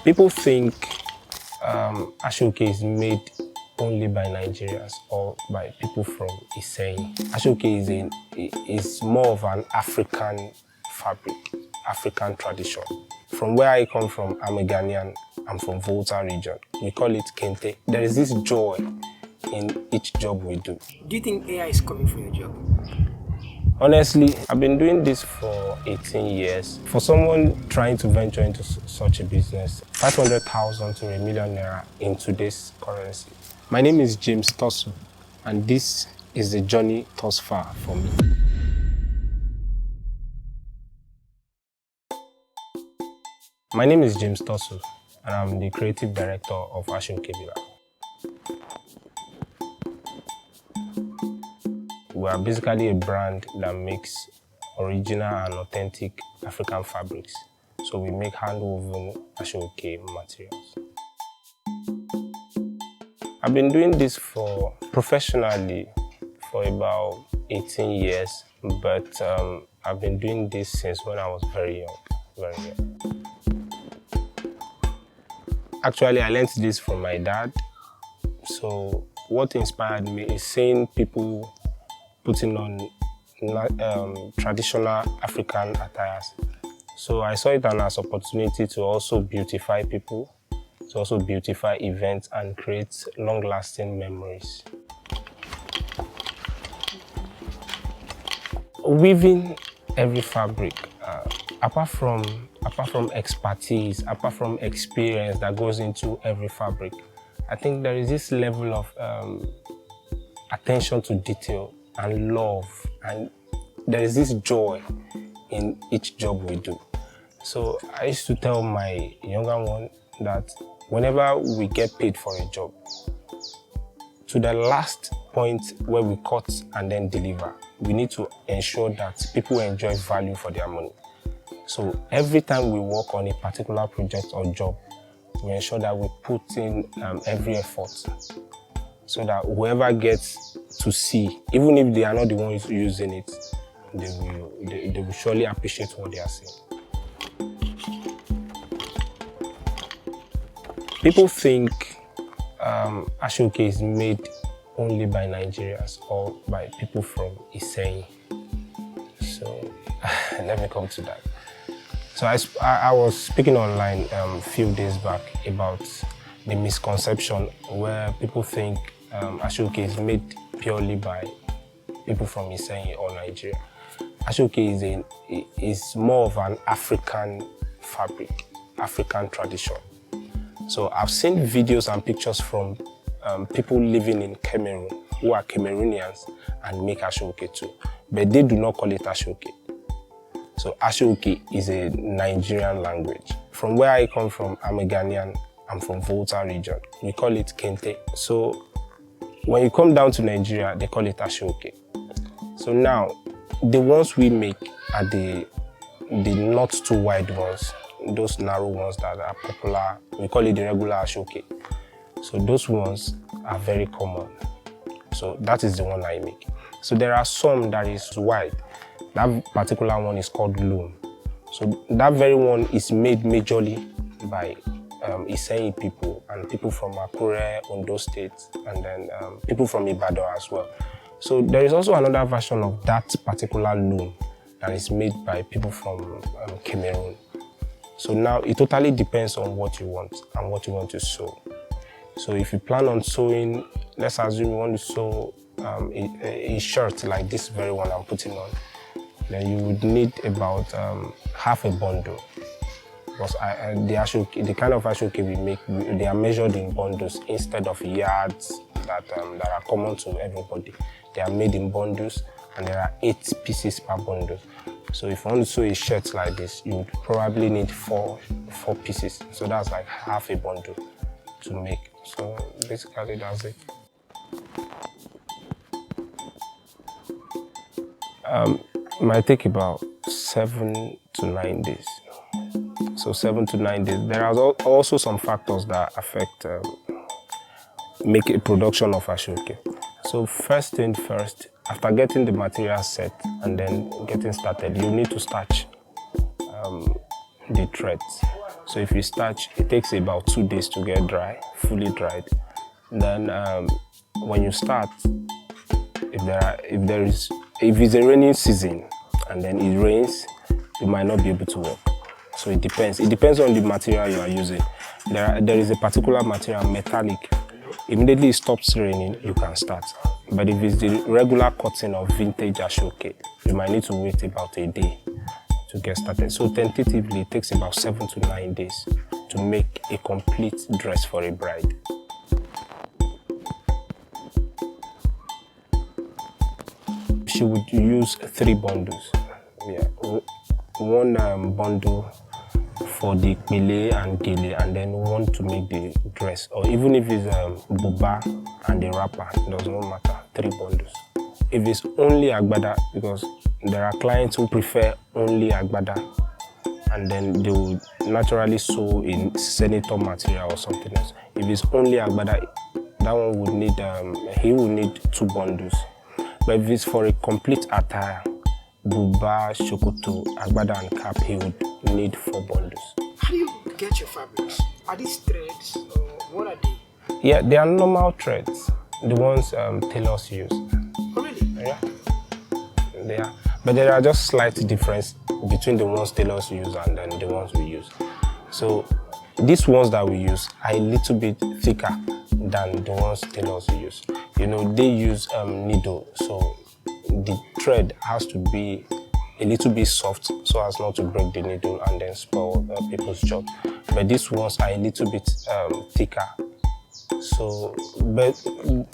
People think Ashoke is made only by Nigerians or by people from Iseyin. Ashoke is more of an African fabric, African tradition. From where I come from, I'm a Ghanaian. I'm from Volta region. We call it Kente. There is this joy in each job we do. Do you think AI is coming for your job? Honestly, I've been doing this for 18 years. For someone trying to venture into such a business, 500,000 to ₦1 million in today's currency. My name is James Torsu, and this is the journey thus far for me. My name is James Torsu, and I'm the creative director of Ashoke. We are basically a brand that makes original and authentic African fabrics. So we make hand-woven Ashoke materials. I've been doing this professionally for about 18 years, but I've been doing this since when I was very young. Actually, I learned this from my dad. So what inspired me is seeing people putting on traditional African attires. So I saw it as an opportunity to also beautify people, to also beautify events and create long-lasting memories. Weaving every fabric, apart from expertise, apart from experience that goes into every fabric, I think there is this level of attention to detail and love, and there is this joy in each job we do. So I used to tell my younger one that whenever we get paid for a job, to the last point where we cut and then deliver, we need to ensure that people enjoy value for their money. So every time we work on a particular project or job, we ensure that we put in every effort, so that whoever gets to see, even if they are not the ones using it, they will surely appreciate what they are seeing. People think Ashoke is made only by Nigerians or by people from Iseyin. So let me come to that. So I was speaking online a few days back about the misconception where people think Ashoke is made purely by people from Iseyin or Nigeria. Ashoke is more of an African fabric, African tradition. So I've seen videos and pictures from people living in Cameroon who are Cameroonians and make Ashoke too, but they do not call it Ashoke. So Ashoke is a Nigerian language. From where I come from, I'm a Ghanaian. I'm from Volta region. We call it Kente. So when you come down to Nigeria, they call it Ashoke. So now, the ones we make are the not too wide ones, those narrow ones that are popular. We call it the regular Ashoke. So those ones are very common. So that is the one I make. So there are some that is wide. That particular one is called loom. So that very one is made majorly by Iseyin people and people from Akure, Ondo State, and then people from Ibadan as well. So there is also another version of that particular loom that is made by people from Cameroon. So now it totally depends on what you want and what you want to sew. So if you plan on sewing, let's assume you want to sew a shirt like this very one I'm putting on, then you would need about half a bundle. Because the kind of Ashoke we make, they are measured in bundles instead of yards that are common to everybody. They are made in bundles, and there are 8 pieces per bundle. So if you want to sew a shirt like this, you would probably need four pieces. So that's like half a bundle to make. So basically that's it. Might take about 7 to 9 days. So 7 to 9 days. There are also some factors that affect make a production of Ashoke. So first thing first, after getting the material set and then getting started, you need to starch. the threads. So if you starch, it takes about 2 days to get dry, fully dried. Then when you start, if it's a rainy season and then it rains, you might not be able to work. So it depends. It depends on the material you are using. There is a particular material, metallic. Immediately it stops raining, you can start. But if it's the regular cotton or vintage ashoke, you might need to wait about a day to get started. So tentatively, it takes about 7 to 9 days to make a complete dress for a bride. She would use 3 bundles. Yeah, one bundle for the pele and gele, and then one to make the dress. Or even if it's buba and the wrapper, it does not matter. 3 bundles. If it's only agbada, because there are clients who prefer only agbada, and then they will naturally sew in senator material or something else. If it's only agbada, that one would need, he will need 2 bundles. But if it's for a complete attire, buba, shokoto, agbada and cap, he would need 4 bundles. How do you get your fabrics? Are these threads or what are they? Yeah, they are normal threads, the ones tailors use. Oh, really? Yeah, they are. But there are just slight difference between the ones tailors use and then the ones we use. So these ones that we use are a little bit thicker than the ones tailors use. You know, they use needle, so the thread has to be a little bit soft so as not to break the needle and then spoil people's job. But these ones are a little bit thicker. So, but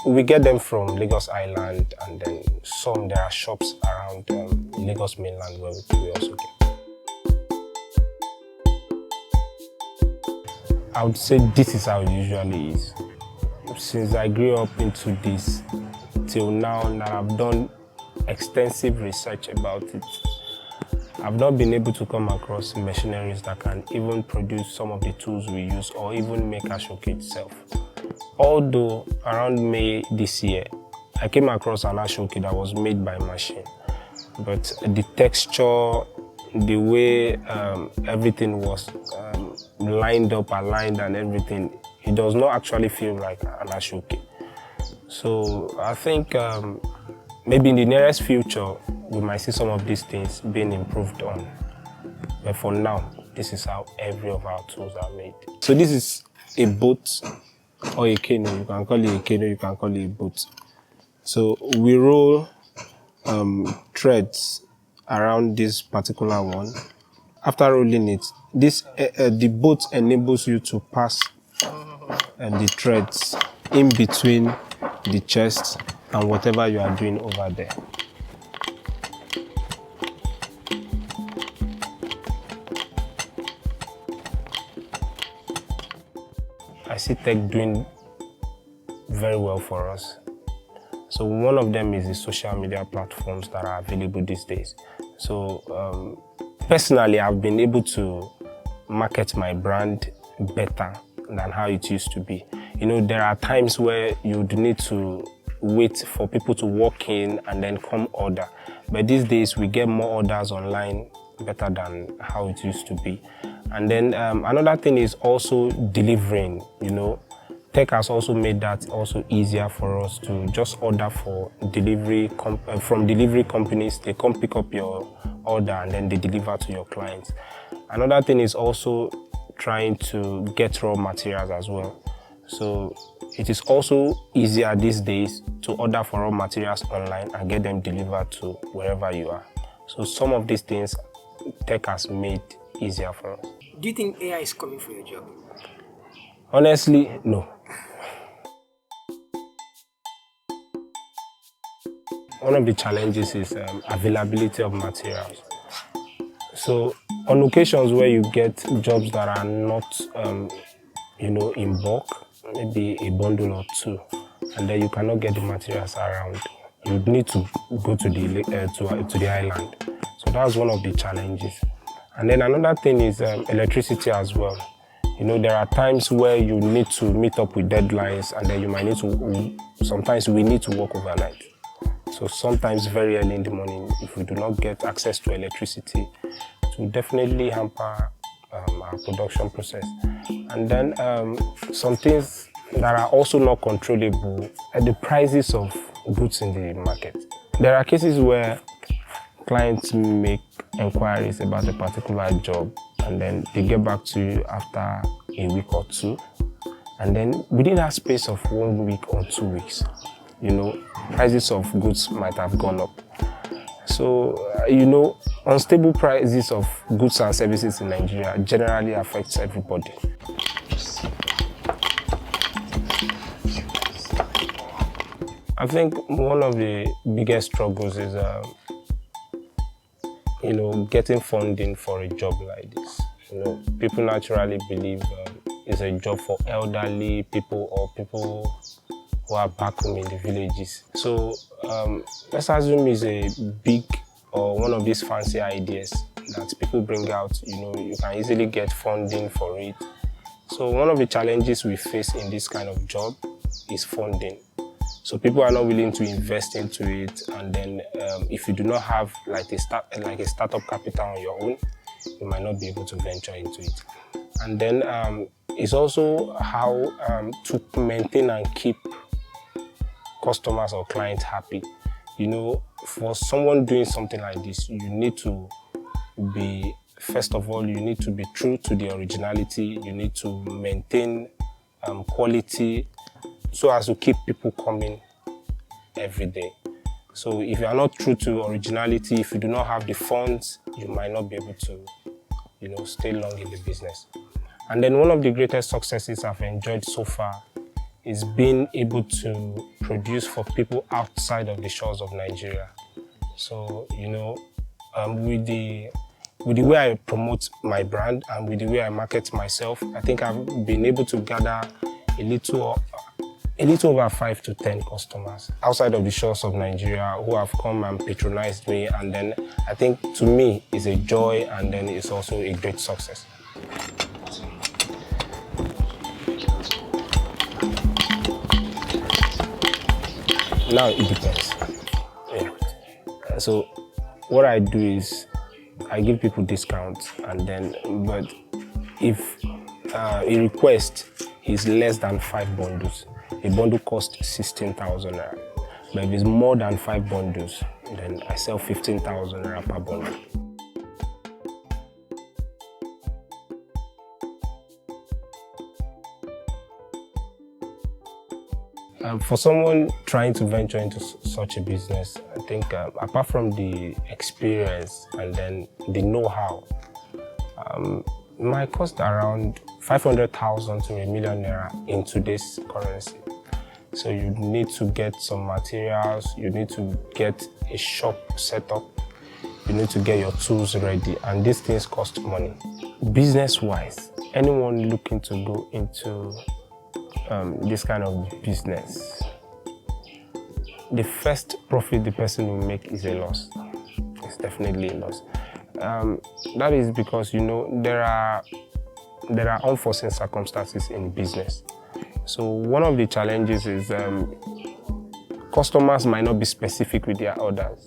we get them from Lagos Island, and then there are shops around Lagos mainland where we also get. I would say this is how it usually is. Since I grew up into this till now, and I've done extensive research about it, I've not been able to come across machineries that can even produce some of the tools we use or even make ashoke itself. Although around May this year, I came across an ashoke that was made by machine, but the texture, the way everything was lined up, aligned and everything, it does not actually feel like an ashoke. So I think maybe in the nearest future, we might see some of these things being improved on. But for now, this is how every of our tools are made. So this is a boat or a canoe. You can call it a canoe, you can call it a boat. So we roll threads around this particular one. After rolling it, the boat enables you to pass the threads in between the chest and whatever you are doing over there. I see tech doing very well for us. So one of them is the social media platforms that are available these days. So personally, I've been able to market my brand better than how it used to be. You know, there are times where you'd need to wait for people to walk in and then come order. But these days, we get more orders online better than how it used to be. And then another thing is also delivering, you know. Tech has also made that also easier for us to just order for delivery from delivery companies. They come pick up your order and then they deliver to your clients. Another thing is also trying to get raw materials as well. So it is also easier these days to order for raw materials online and get them delivered to wherever you are. So some of these things tech has made easier for us. Do you think AI is coming for your job? Honestly, no. One of the challenges is availability of materials. So on occasions where you get jobs that are not, you know, in bulk, maybe a bundle or 2, and then you cannot get the materials around, you need to go to the island. So that's one of the challenges. And then another thing is electricity as well. You know, there are times where you need to meet up with deadlines, and then you might need to, sometimes we need to work overnight. So sometimes very early in the morning, if we do not get access to electricity, it will definitely hamper our production process. And then some things that are also not controllable are the prices of goods in the market. There are cases where clients make inquiries about a particular job and then they get back to you after a week or two. And then within that space of 1 week or 2 weeks, prices of goods might have gone up. So, unstable prices of goods and services in Nigeria generally affects everybody. I think one of the biggest struggles is, getting funding for a job like this. People naturally believe it's a job for elderly people or people who are back home in the villages. So let's assume it's a big or one of these fancy ideas that people bring out. You can easily get funding for it. So one of the challenges we face in this kind of job is funding. So people are not willing to invest into it, and then if you do not have like a startup capital on your own, you might not be able to venture into it. And then it's also how to maintain and keep customers or clients happy. For someone doing something like this, you need to be, first of all, you need to be true to the originality. You need to maintain quality so as to keep people coming every day. So if you are not true to originality, if you do not have the funds, you might not be able to, stay long in the business. And then one of the greatest successes I've enjoyed so far is being able to produce for people outside of the shores of Nigeria. So, with the way I promote my brand and with the way I market myself, I think I've been able to gather a little over 5 to 10 customers outside of the shores of Nigeria who have come and patronized me. And then I think to me it's a joy, and then it's also a great success. Now it depends. Yeah. So what I do is I give people discounts, and then but if a request is less than 5 bundles, a bundle costs 16,000 naira. But if it's more than 5 bundles, then I sell 15,000 naira per bundle. For someone trying to venture into such a business, I think apart from the experience and then the know-how, it might cost around 500,000 to 1 million naira in today's currency. So you need to get some materials, you need to get a shop set up, you need to get your tools ready, and these things cost money. Business-wise, anyone looking to go into this kind of business, the first profit the person will make is a loss. It's definitely a loss. That is because there are unforeseen circumstances in business. So one of the challenges is customers might not be specific with their orders,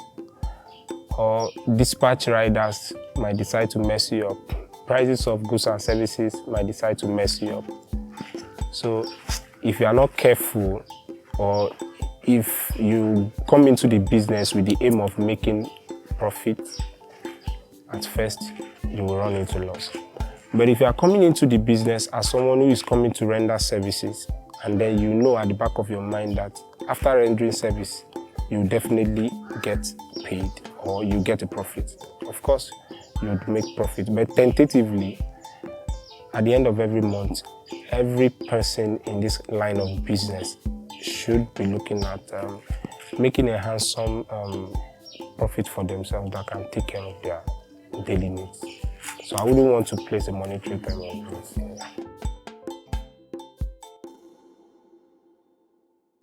or dispatch riders might decide to mess you up. Prices of goods and services might decide to mess you up. So if you are not careful, or if you come into the business with the aim of making profit, at first you will run into loss. But if you are coming into the business as someone who is coming to render services, and then at the back of your mind that after rendering service, you definitely get paid or you get a profit. Of course, you would make profit, but tentatively, at the end of every month, every person in this line of business should be looking at making a handsome profit for themselves that can take care of their daily needs. So I wouldn't want to place a monetary term on this.